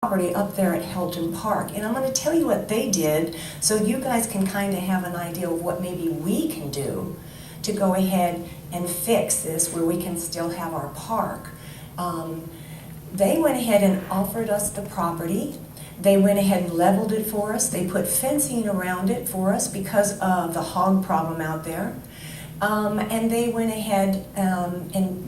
property up there at Helton Park. And I'm going to tell you what they did so you guys can kind of have an idea of what maybe we can do to go ahead and fix this where we can still have our park. They went ahead and offered us the property. They went ahead and leveled it for us. They put fencing around it for us because of the hog problem out there. And they went ahead and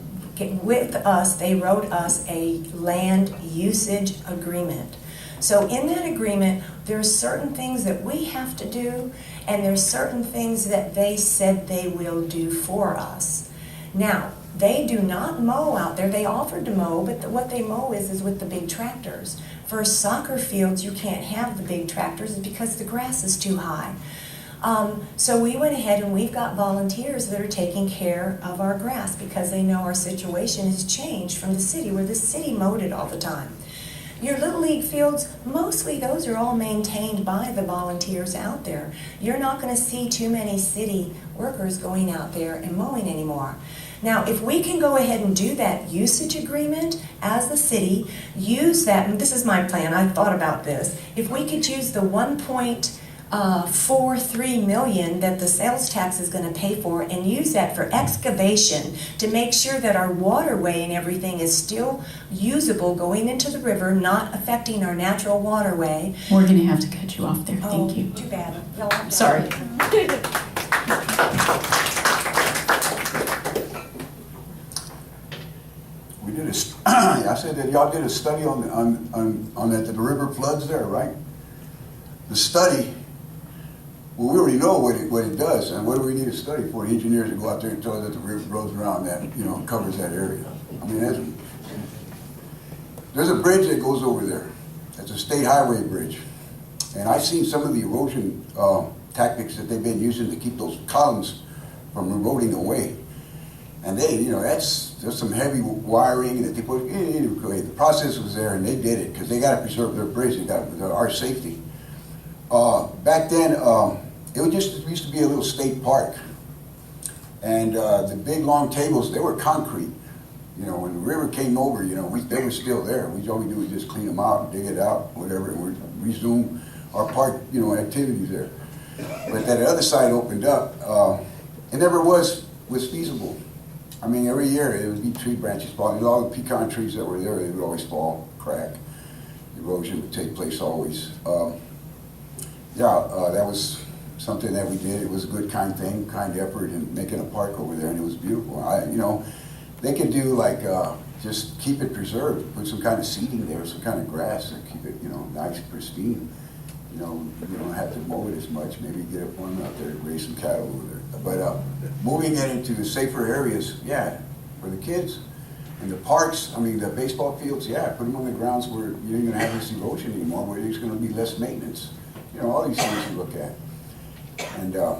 with us, they wrote us a land usage agreement. So in that agreement, there's certain things that we have to do, and there's certain things that they said they will do for us. Now, they do not mow out there. They offered to mow, but what they mow is with the big tractors. For soccer fields, you can't have the big tractors because the grass is too high. So we went ahead and we've got volunteers that are taking care of our grass because they know our situation has changed from the city, where the city mowed it all the time. Your Little League fields, mostly those are all maintained by the volunteers out there. You're not going to see too many city workers going out there and mowing anymore. Now, if we can go ahead and do that usage agreement as the city, use that, and this is my plan, I thought about this, if we could use the 1.43 million that the sales tax is going to pay for and use that for excavation to make sure that our waterway and everything is still usable going into the river, not affecting our natural waterway. We're going to have to cut you off there. Thank you. Too bad. Sorry. We did I said that y'all did a study on that the river floods there, right? The study. Well, we already know what it does, and what do we need a study for? Engineers to go out there and tell us that the river flows around that, covers that area. I mean, there's a bridge that goes over there. It's a state highway bridge, and I've seen some of the erosion tactics that they've been using to keep those columns from eroding away. And there's some heavy wiring that they put in. The process was there, and they did it because they got to preserve their bridge. They got our safety. Back then, it used to be a little state park, and the big long tables, they were concrete. When the river came over, they were still there. All we do was just clean them out, dig it out, whatever, and we resume our park, activities there. But that other side opened up. It never was feasible. I mean, every year it would be tree branches falling. All the pecan trees that were there, they would always fall, crack. Erosion would take place always. That was something that we did. It was a good, kind thing, kind effort in making a park over there, and it was beautiful. They could do just keep it preserved, put some kind of seeding there, some kind of grass, and keep it, nice, pristine. You don't have to mow it as much. Maybe get a farm out there to raise some cattle over there. But moving it into the safer areas, for the kids. And the parks, the baseball fields, put them on the grounds where you ain't going to have this erosion anymore, where there's going to be less maintenance. All these things you look at. And I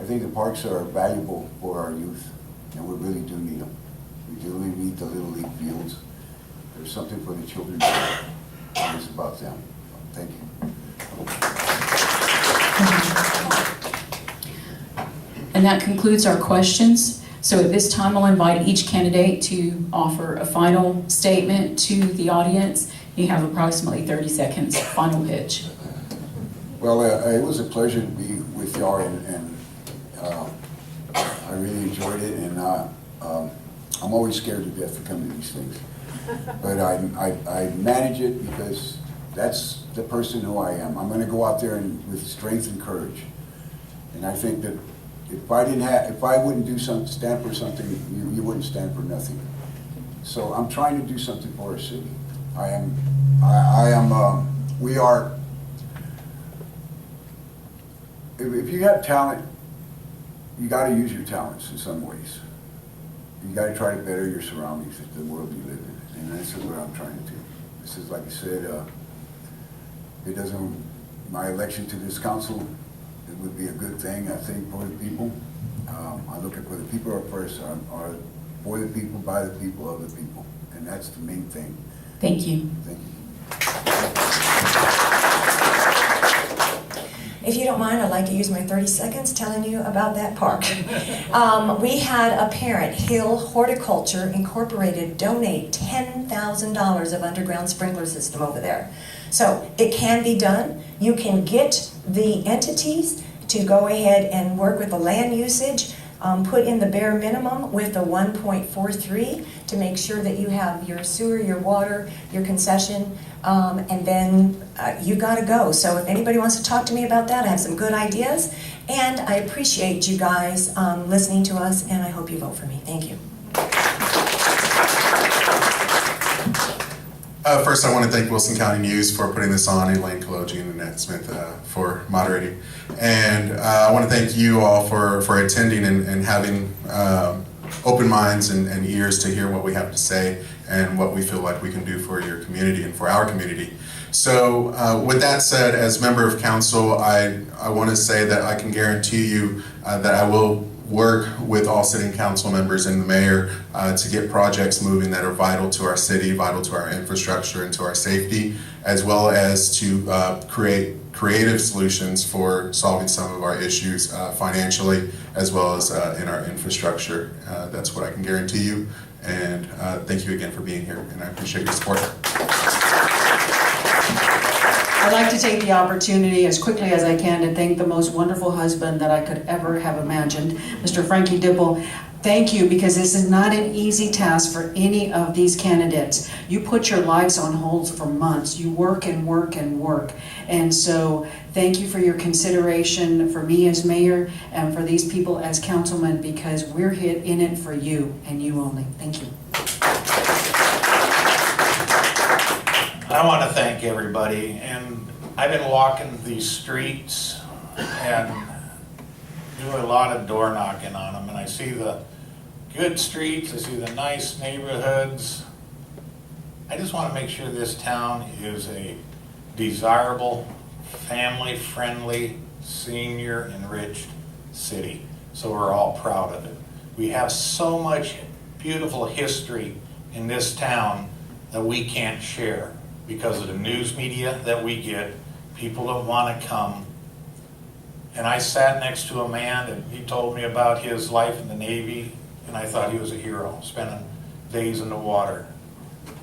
think the parks are valuable for our youth, and we really do need them. We do really need the Little League fields. There's something for the children there. It's about them. Thank you. And that concludes our questions. So at this time, I'll invite each candidate to offer a final statement to the audience. You have approximately 30 seconds. Final pitch. Well, it was a pleasure to be with y'all, and I really enjoyed it. And I'm always scared to death to come to these things, but I manage it because that's the person who I am. I'm going to go out there with strength and courage, and I think that if I wouldn't do something, stand for something, you wouldn't stand for nothing. So I'm trying to do something for our city. We are, if you have talent, you got to use your talents in some ways. You got to try to better your surroundings, the world you live in. And this is what I'm trying to do. This is, like I said, my election to this council, it would be a good thing, I think, for the people. I look at where the people are first, are for the people, by the people, of the people. And that's the main thing. Thank you. Thank you. If you don't mind, I'd like like to use my 30 seconds telling you about that park. We had a parent, Hill Horticulture Incorporated, donate $10,000 of underground sprinkler system over there. So it can be done. You can get the entities to go ahead and work with the land usage, put in the bare minimum with the 1.43 to make sure that you have your sewer, your water, your concession, and then you gotta go. So if anybody wants to talk to me about that, I have some good ideas, and I appreciate you guys listening to us, and I hope you vote for me. Thank you. First, I want to thank Wilson County News for putting this on, Elaine Kaloji and Annette Smith for moderating. And I want to thank you all for attending and having open minds and ears to hear what we have to say and what we feel like we can do for your community and for our community. So with that said, as member of council, I want to say that I can guarantee you that I will work with all sitting council members and the mayor to get projects moving that are vital to our city, vital to our infrastructure and to our safety, as well as to create creative solutions for solving some of our issues financially, as well as in our infrastructure. That's what I can guarantee you. And thank you again for being here, and I appreciate your support. I'd like to take the opportunity as quickly as I can to thank the most wonderful husband that I could ever have imagined, Mr. Frankie Dipple. Thank you, because this is not an easy task for any of these candidates. You put your lives on hold for months. You work and work and work. And so thank you for your consideration for me as mayor and for these people as councilmen, because we're in it for you and you only. Thank you. I want to thank everybody, and I've been walking these streets and doing a lot of door knocking on them, and I see the good streets, I see the nice neighborhoods. I just want to make sure this town is a desirable, family-friendly, senior-enriched city, so we're all proud of it. We have so much beautiful history in this town that we can't share because of the news media that we get. People don't want to come. And I sat next to a man and he told me about his life in the Navy, and I thought he was a hero, spending days in the water.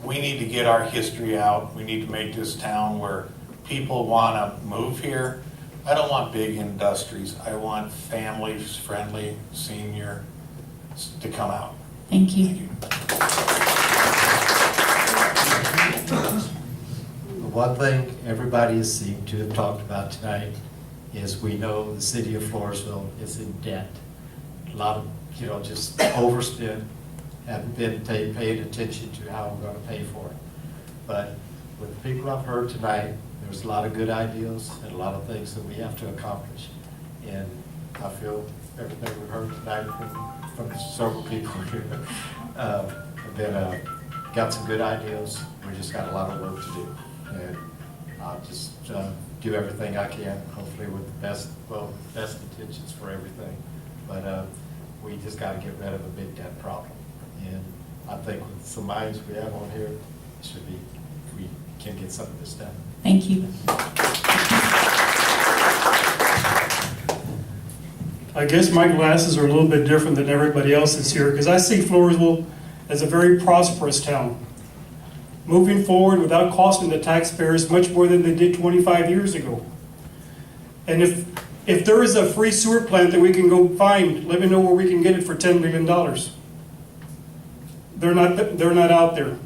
We need to get our history out. We need to make this town where people want to move here. I don't want big industries. I want families, friendly, senior to come out. Thank you. One thing everybody has seemed to have talked about tonight is we know the city of Floresville is in debt. A lot of, just overspent, haven't been paying attention to how we're going to pay for it. But with the people I've heard tonight, there's a lot of good ideas and a lot of things that we have to accomplish. And I feel everything we've heard tonight from several people here got some good ideas. We just got a lot of work to do. And I'll just do everything I can, hopefully with the best intentions for everything. But we just got to get rid of a big debt problem. And I think with some minds we have on here, we can get some of this done. Thank you. I guess my glasses are a little bit different than everybody else's here, because I see Floresville as a very prosperous town, moving forward without costing the taxpayers much more than they did 25 years ago. And if there is a free sewer plant that we can go find, let me know where we can get it for $10 million. They're not out there.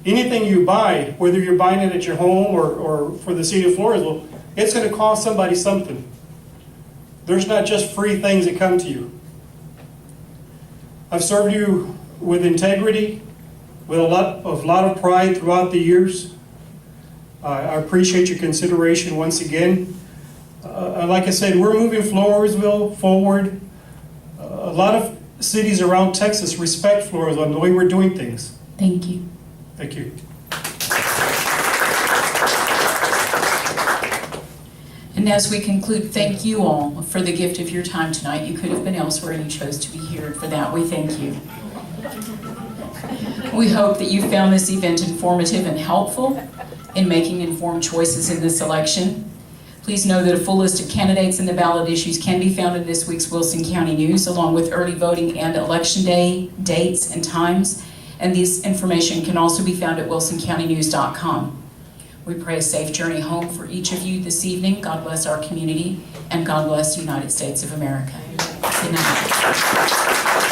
Anything you buy, whether you're buying it at your home or for the city of Floresville, it's going to cost somebody something. There's not just free things that come to you. I've served you with integrity, with a lot of pride throughout the years. I appreciate your consideration once again. Like I said, we're moving Floresville forward. A lot of cities around Texas respect Floresville and the way we're doing things. Thank you. Thank you. And as we conclude, thank you all for the gift of your time tonight. You could have been elsewhere and you chose to be here. For that, we thank you. We hope that you found this event informative and helpful in making informed choices in this election. Please know that a full list of candidates and the ballot issues can be found in this week's Wilson County News, along with early voting and election day dates and times. And this information can also be found at wilsoncountynews.com. We pray a safe journey home for each of you this evening. God bless our community, and God bless the United States of America. Good night.